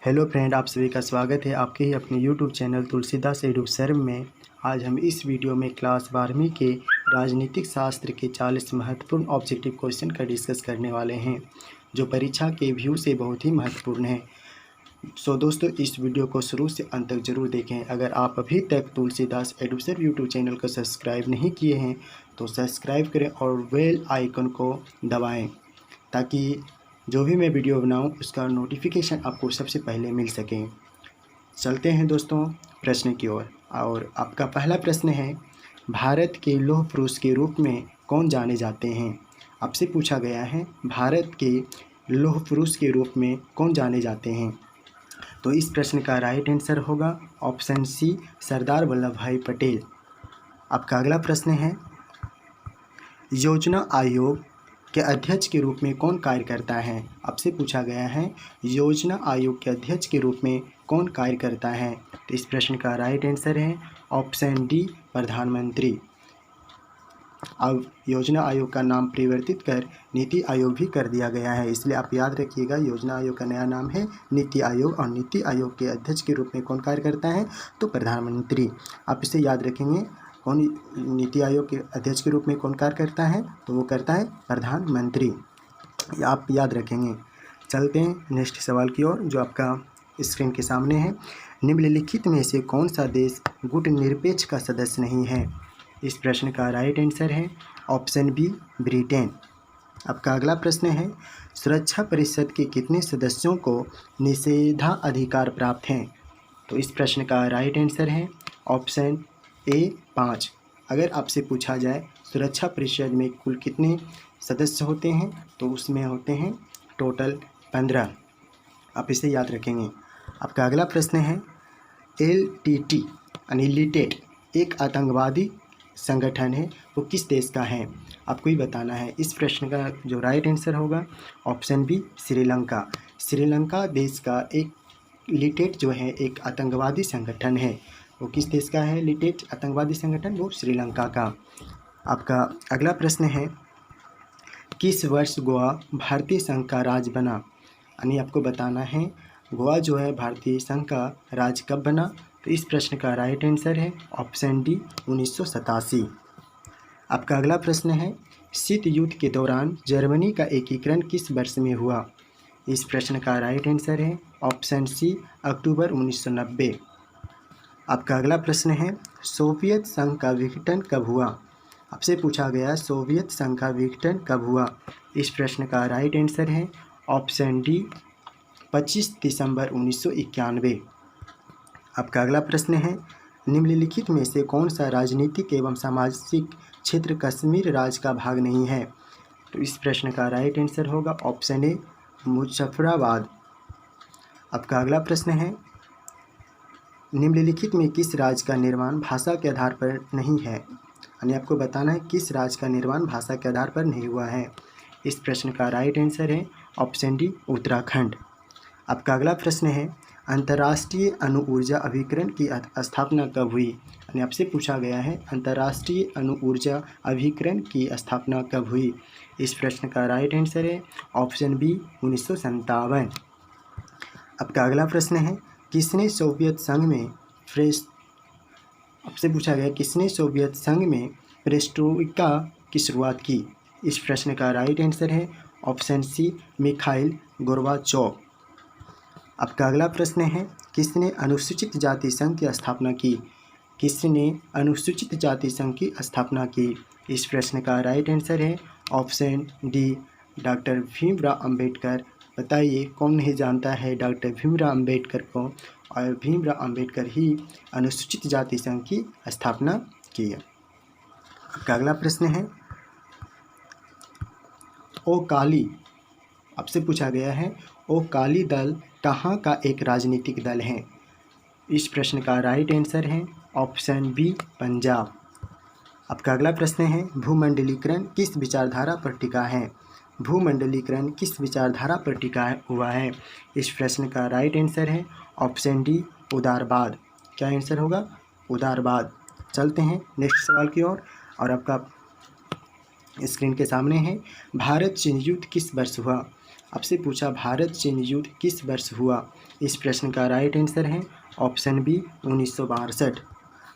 Hello friend, आप सभी का स्वागत है आपके ही अपने यूट्यूब चैनल तुलसीदास एडुसर्व में। आज हम इस वीडियो में क्लास 12वीं के राजनीतिक शास्त्र के 40 महत्वपूर्ण ऑब्जेक्टिव क्वेश्चन का डिस्कस करने वाले हैं, जो परीक्षा के व्यू से बहुत ही महत्वपूर्ण है। दोस्तों, इस वीडियो को शुरू से अंत तक जरूर देखें। अगर आप अभी तक तुलसीदास एडुसर्व यूट्यूब चैनल को सब्सक्राइब नहीं किए हैं तो सब्सक्राइब करें और बेल आइकन को दबाएँ, ताकि जो भी मैं वीडियो बनाऊं उसका नोटिफिकेशन आपको सबसे पहले मिल सके। चलते हैं दोस्तों प्रश्न की ओर। और आपका पहला प्रश्न है, भारत के लौह पुरुष के रूप में कौन जाने जाते हैं? आपसे पूछा गया है, भारत के लौह पुरुष के रूप में कौन जाने जाते हैं? तो इस प्रश्न का राइट आंसर होगा ऑप्शन सी, सरदार वल्लभ भाई पटेल। आपका अगला प्रश्न है, योजना आयोग के अध्यक्ष के रूप में कौन कार्य करता है? आपसे पूछा गया है, योजना आयोग के अध्यक्ष के रूप में कौन कार्य करता है? तो इस प्रश्न का राइट आंसर है ऑप्शन डी, प्रधानमंत्री। अब योजना आयोग का नाम परिवर्तित कर नीति आयोग भी कर दिया गया है, इसलिए आप याद रखिएगा, योजना आयोग का नया नाम है नीति आयोग। और नीति आयोग के अध्यक्ष के रूप में कौन कार्य करता है? तो प्रधानमंत्री। आप इसे याद रखेंगे, कौन नीति आयोग के अध्यक्ष के रूप में कौन कार्य करता है? तो वो करता है प्रधानमंत्री। आप याद रखेंगे। चलते हैं नेक्स्ट सवाल की ओर, जो आपका स्क्रीन के सामने है। निम्नलिखित में से कौन सा देश गुटनिरपेक्ष का सदस्य नहीं है? इस प्रश्न का राइट आंसर है ऑप्शन बी, ब्रिटेन। आपका अगला प्रश्न है, सुरक्षा परिषद के कितने सदस्यों को निषेधाधिकार प्राप्त हैं? तो इस प्रश्न का राइट आंसर है ऑप्शन ए, 5। अगर आपसे पूछा जाए सुरक्षा परिषद में कुल कितने सदस्य होते हैं, तो उसमें होते हैं टोटल 15। आप इसे याद रखेंगे। आपका अगला प्रश्न है, LTT यानी लिटेट एक आतंकवादी संगठन है, वो किस देश का है? आपको ही बताना है। इस प्रश्न का जो राइट आंसर होगा ऑप्शन बी, श्रीलंका। श्रीलंका देश का एक लिटेट जो है एक आतंकवादी संगठन है। वो किस देश का है लिटेट आतंकवादी संगठन? वो श्रीलंका का। आपका अगला प्रश्न है, किस वर्ष गोवा भारतीय संघ का राज्य बना? यानी आपको बताना है गोवा जो है भारतीय संघ का राज्य कब बना? तो इस प्रश्न का राइट आंसर है ऑप्शन डी, 1987। आपका अगला प्रश्न है, शीत युद्ध के दौरान जर्मनी का एकीकरण किस वर्ष में हुआ? इस प्रश्न का राइट आंसर है ऑप्शन सी, अक्टूबर 1990। आपका अगला प्रश्न है, सोवियत संघ का विघटन कब हुआ? आपसे पूछा गया सोवियत संघ का विघटन कब हुआ? इस प्रश्न का राइट आंसर है ऑप्शन डी, 25 दिसंबर 1991। आपका अगला प्रश्न है, निम्नलिखित में से कौन सा राजनीतिक एवं सामाजिक क्षेत्र कश्मीर राज्य का भाग नहीं है? तो इस प्रश्न का राइट आंसर होगा ऑप्शन ए, मुजफ्फराबाद। आपका अगला प्रश्न है, निम्नलिखित में किस राज्य का निर्माण भाषा के आधार पर नहीं है? यानी आपको बताना है किस राज्य का निर्माण भाषा के आधार पर नहीं हुआ है। इस प्रश्न का राइट आंसर है ऑप्शन डी, उत्तराखंड। आपका अगला प्रश्न है, अंतर्राष्ट्रीय अणु ऊर्जा अभिकरण की स्थापना कब हुई? यानी आपसे पूछा गया है अंतर्राष्ट्रीय अणु ऊर्जा अभिकरण की स्थापना कब हुई? इस प्रश्न का राइट आंसर है ऑप्शन बी, 1957। आपका अगला प्रश्न है, किसने सोवियत संघ में आपसे पूछा गया किसने सोवियत संघ में पेरेस्ट्रोइका की शुरुआत की? इस प्रश्न का राइट आंसर है ऑप्शन सी, मिखाइल गोर्बाचोव। आपका अगला प्रश्न है, किसने अनुसूचित जाति संघ की स्थापना की? किसने अनुसूचित जाति संघ की स्थापना की? इस प्रश्न का राइट आंसर है option D, doctor Bhimrao Ambedkar. बताइए, कौन नहीं जानता है डॉक्टर भीमराव अंबेडकर को? और भीमराव अंबेडकर ही अनुसूचित जाति संघ की स्थापना की है। आपका अगला प्रश्न है, ओ काली। आपसे पूछा गया है ओ काली दल कहाँ का एक राजनीतिक दल है? इस प्रश्न का राइट आंसर है ऑप्शन बी, पंजाब। आपका अगला प्रश्न है, भूमंडलीकरण किस विचारधारा पर टिका है? भूमंडलीकरण किस विचारधारा पर टिका हुआ है? इस प्रश्न का राइट आंसर है ऑप्शन डी, उदारवाद। क्या आंसर होगा? उदारवाद। चलते हैं नेक्स्ट सवाल की ओर, और आपका स्क्रीन के सामने है, भारत चीन युद्ध किस वर्ष हुआ? आपसे पूछा भारत चीन युद्ध किस वर्ष हुआ? इस प्रश्न का राइट आंसर है ऑप्शन बी 1962।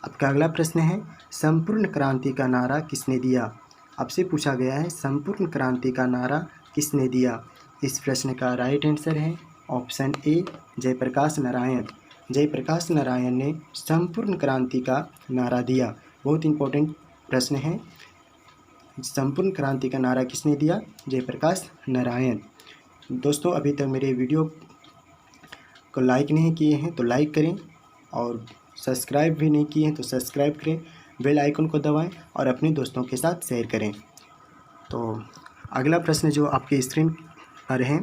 आपका अगला प्रश्न है संपूर्ण क्रांति का नारा किसने दिया? आपसे पूछा गया है संपूर्ण क्रांति का नारा किसने दिया? इस प्रश्न का राइट आंसर है ऑप्शन ए जयप्रकाश नारायण। जयप्रकाश नारायण ने संपूर्ण क्रांति का नारा दिया। बहुत इंपॉर्टेंट प्रश्न है। संपूर्ण क्रांति का नारा किसने दिया? जयप्रकाश नारायण। दोस्तों अभी तक मेरे वीडियो को लाइक नहीं किए हैं तो लाइक करें और सब्सक्राइब भी नहीं किए हैं तो सब्सक्राइब करें, बेल आइकन को दबाएं और अपने दोस्तों के साथ शेयर करें। तो अगला प्रश्न जो आपके स्क्रीन पर है,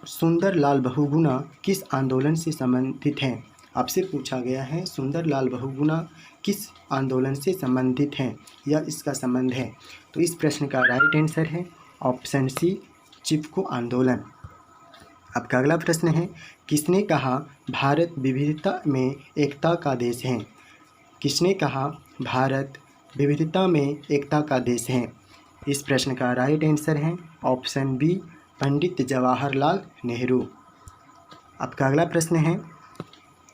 सुंदरलाल बहुगुणा किस आंदोलन से संबंधित है? आपसे पूछा गया है सुंदरलाल बहुगुणा किस आंदोलन से संबंधित है या इसका संबंध है? तो इस प्रश्न का राइट आंसर है ऑप्शन सी चिपको आंदोलन। आपका अगला प्रश्न है किसने कहा भारत विविधता में एकता का देश है? किसने कहा भारत विविधता में एकता का देश है? इस प्रश्न का राइट आंसर है ऑप्शन बी पंडित जवाहरलाल नेहरू। आपका अगला प्रश्न है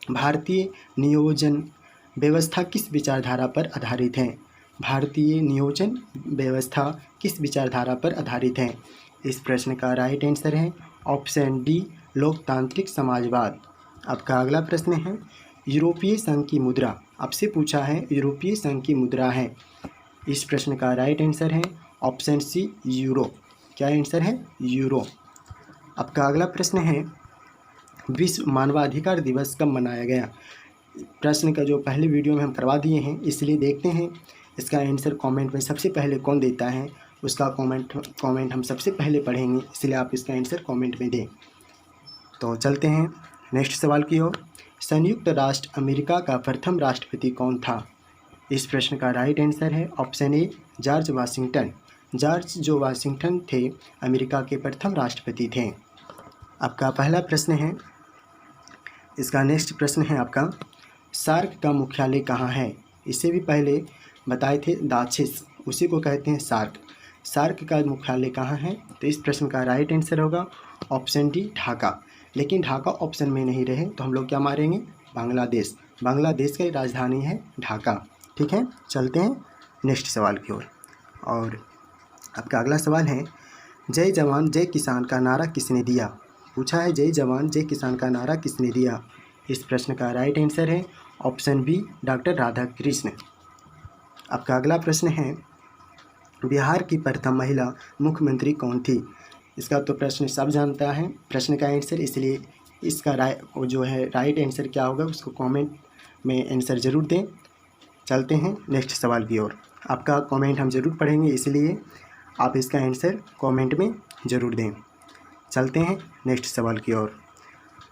भारतीय नियोजन व्यवस्था किस विचारधारा पर आधारित है? भारतीय नियोजन व्यवस्था किस विचारधारा पर आधारित है? इस प्रश्न का राइट आंसर है ऑप्शन डी लोकतांत्रिक समाजवाद। आपका अगला प्रश्न है यूरोपीय संघ की मुद्रा। आपसे पूछा है यूरोपीय संघ की मुद्रा है। इस प्रश्न का राइट आंसर है ऑप्शन सी यूरो। क्या आंसर है? यूरो। आपका अगला प्रश्न है विश्व मानवाधिकार दिवस कब मनाया गया? प्रश्न का जो पहले वीडियो में हम करवा दिए हैं, इसलिए देखते हैं इसका आंसर कमेंट में सबसे पहले कौन देता है उसका कमेंट हम सबसे पहले पढ़ेंगे, इसलिए आप इसका आंसर कमेंट में दें। तो चलते हैं नेक्स्ट सवाल की ओर। संयुक्त राष्ट्र अमेरिका का प्रथम राष्ट्रपति कौन था? इस प्रश्न का राइट आंसर है option A George Washington. George जो वाशिंगटन थे अमेरिका के प्रथम राष्ट्रपति थे। आपका पहला प्रश्न है, इसका नेक्स्ट प्रश्न है आपका सार्क का मुख्यालय कहाँ है? इससे भी पहले बताए थे दाक्षिस, उसी को कहते हैं सार्क। सार्क का मुख्यालय कहाँ है? तो इस प्रश्न का राइट आंसर होगा ऑप्शन डी ढाका। लेकिन ढाका ऑप्शन में नहीं रहे तो हम लोग क्या मारेंगे? बांग्लादेश। बांग्लादेश की राजधानी है ढाका। ठीक है, चलते हैं नेक्स्ट सवाल की ओर। और आपका अगला सवाल है जय जवान जय किसान का नारा किसने दिया? पूछा है जय जवान जय किसान का नारा किसने दिया? इस प्रश्न का राइट आंसर है ऑप्शन बी डॉक्टर राधाकृष्ण। आपका अगला प्रश्न है बिहार की प्रथम महिला मुख्यमंत्री कौन थी? इसका तो प्रश्न सब जानता है प्रश्न का आंसर, इसलिए इसका राइट आंसर क्या होगा उसको कमेंट में आंसर ज़रूर दें। चलते हैं नेक्स्ट सवाल की ओर। आपका कमेंट हम ज़रूर पढ़ेंगे, इसलिए आप इसका आंसर कमेंट में ज़रूर दें। चलते हैं नेक्स्ट सवाल की ओर।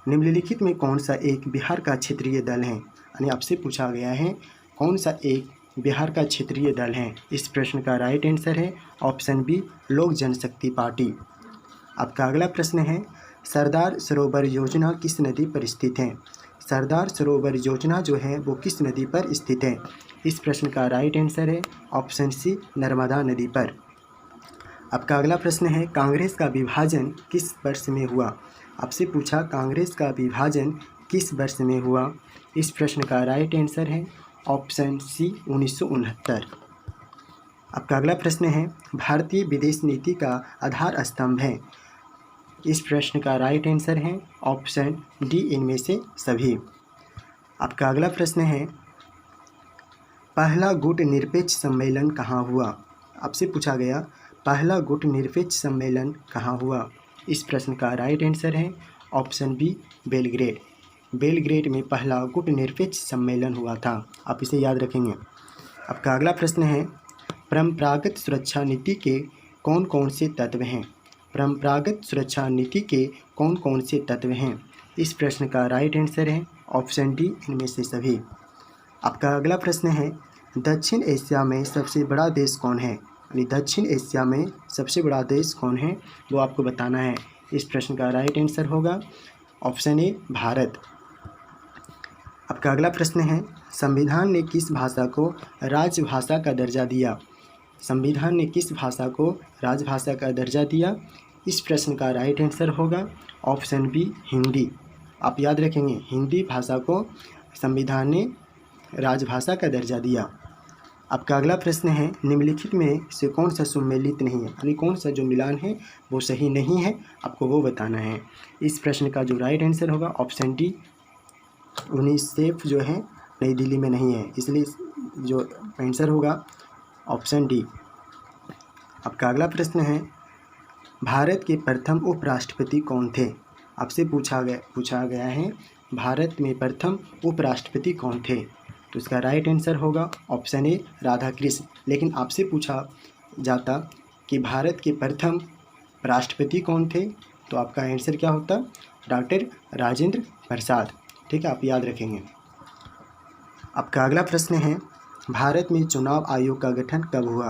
निम्नलिखित में कौन सा एक बिहार का क्षेत्रीय दल है? यानी आपसे पूछा गया है कौन सा एक बिहार का क्षेत्रीय दल है? इस प्रश्न का राइट आंसर है ऑप्शन बी लोक जनशक्ति पार्टी। आपका अगला प्रश्न है सरदार सरोवर योजना किस नदी पर स्थित है? सरदार सरोवर योजना जो है वो किस नदी पर स्थित है? इस प्रश्न का राइट आंसर है ऑप्शन सी नर्मदा नदी पर। आपका अगला प्रश्न है कांग्रेस का विभाजन किस वर्ष में हुआ? आपसे पूछा कांग्रेस का विभाजन किस वर्ष में हुआ? इस प्रश्न का राइट आंसर है ऑप्शन सी 1969। आपका अगला प्रश्न है भारतीय विदेश नीति का आधार स्तंभ है? इस प्रश्न का राइट आंसर है ऑप्शन डी इनमें से सभी। आपका अगला प्रश्न है पहला गुट निरपेक्ष सम्मेलन कहाँ हुआ? आपसे पूछा गया पहला गुट निरपेक्ष सम्मेलन कहाँ हुआ? इस प्रश्न का राइट आंसर है ऑप्शन बी बेलग्रेड। बेलग्रेड में पहला गुट निरपेक्ष सम्मेलन हुआ था, आप इसे याद रखेंगे। आपका अगला प्रश्न है परंपरागत सुरक्षा नीति के कौन कौन से तत्व हैं? परंपरागत सुरक्षा नीति के कौन कौन से तत्व हैं? इस प्रश्न का राइट आंसर है ऑप्शन डी इनमें से सभी। आपका अगला प्रश्न है दक्षिण एशिया में सबसे बड़ा देश कौन है? यानी दक्षिण एशिया में सबसे बड़ा देश कौन है वो आपको बताना है। इस प्रश्न का राइट आंसर होगा ऑप्शन ए भारत। आपका अगला प्रश्न है संविधान ने किस भाषा को राजभाषा का दर्जा दिया? संविधान ने किस भाषा को राजभाषा का दर्जा दिया? इस प्रश्न का राइट आंसर होगा ऑप्शन बी हिंदी। आप याद रखेंगे, हिंदी भाषा को संविधान ने राजभाषा का दर्जा दिया। आपका अगला प्रश्न है, निम्नलिखित में से कौन सा सुमेलित नहीं है, यानी कौन सा जो मिलान है वो सही नहीं है, आपको वो बताना है। इस प्रश्न का जो राइट आंसर होगा ऑप्शन डी, यूनिसेफ जो है नई दिल्ली में नहीं है, इसलिए जो आंसर होगा ऑप्शन डी। आपका अगला प्रश्न है, भारत के प्रथम उपराष्ट्रपति कौन थे? आपसे पूछा गया है भारत में प्रथम उपराष्ट्रपति कौन थे? तो इसका राइट आंसर होगा ऑप्शन ए राधाकृष्ण। लेकिन आपसे पूछा जाता कि भारत के प्रथम राष्ट्रपति कौन थे, तो आपका आंसर क्या होता? डॉक्टर राजेंद्र प्रसाद। ठीक है, आप याद रखेंगे। आपका अगला प्रश्न है, भारत में चुनाव आयोग का गठन कब हुआ?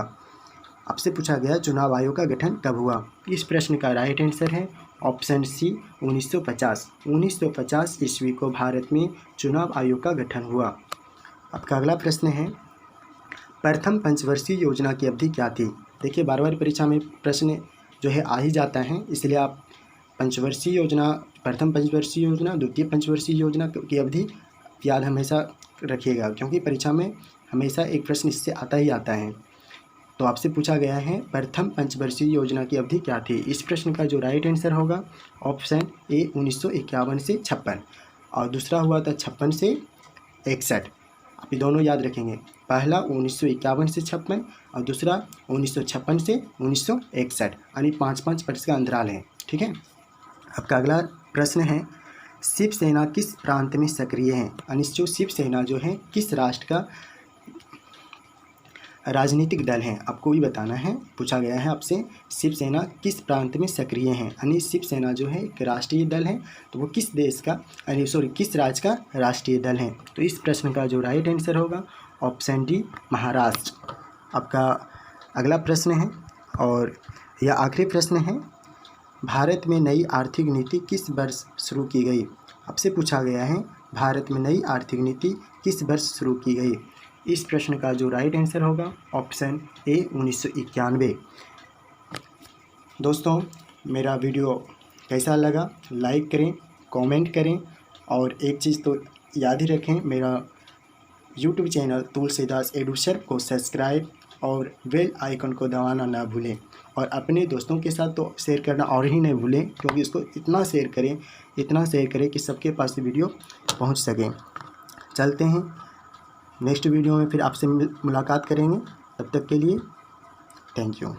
आपसे पूछा गया चुनाव आयोग का गठन कब हुआ? इस प्रश्न का राइट आंसर है ऑप्शन सी 1950। 1950 ईस्वी को भारत में चुनाव आयोग का गठन हुआ। आपका अगला प्रश्न है, प्रथम पंचवर्षीय योजना की अवधि क्या थी? देखिए, बार बार परीक्षा में प्रश्न जो है आ ही जाता है, इसलिए आप पंचवर्षीय योजना, प्रथम पंचवर्षीय योजना, द्वितीय पंचवर्षीय योजना की अवधि याद हमेशा रखिएगा, क्योंकि परीक्षा में हमेशा एक प्रश्न इससे आता ही आता है। तो आपसे पूछा गया है प्रथम पंचवर्षीय योजना की अवधि क्या थी? इस प्रश्न का जो राइट आंसर होगा ऑप्शन ए 1951 से 56, और दूसरा हुआ था 56 से 61। आप ये दोनों याद रखेंगे, पहला 1951 से 56 और दूसरा 1956 से 1961, यानी 5-5 वर्ष का अंतराल है। ठीक है। आपका अगला प्रश्न है, शिवसेना किस प्रांत में सक्रिय है? यानी जो शिवसेना जो है किस राष्ट्र का राजनीतिक दल है, आपको भी बताना है। पूछा गया है आपसे शिवसेना किस प्रांत में सक्रिय है, यानी शिवसेना जो है एक राष्ट्रीय दल है, तो वो किस देश का, यानी किस राज्य का राष्ट्रीय दल है? तो इस प्रश्न का जो राइट आंसर होगा ऑप्शन डी महाराष्ट्र। आपका अगला प्रश्न है और यह आखिरी प्रश्न है, भारत में नई आर्थिक नीति किस वर्ष शुरू की गई? आपसे पूछा गया है भारत में नई आर्थिक नीति किस वर्ष शुरू की गई? इस प्रश्न का जो राइट आंसर होगा ऑप्शन ए 1991। दोस्तों, मेरा वीडियो कैसा लगा लाइक करें, कमेंट करें, और एक चीज़ तो याद ही रखें, मेरा यूट्यूब चैनल तुलसीदास एडुसर को सब्सक्राइब और बेल आइकन को दबाना ना भूलें, और अपने दोस्तों के साथ तो शेयर करना और ही नहीं भूलें, क्योंकि इसको इतना शेयर करें कि सबके पास वीडियो पहुंच सके। चलते हैं, नेक्स्ट वीडियो में फिर आपसे मुलाकात करेंगे। तब तक के लिए थैंक यू।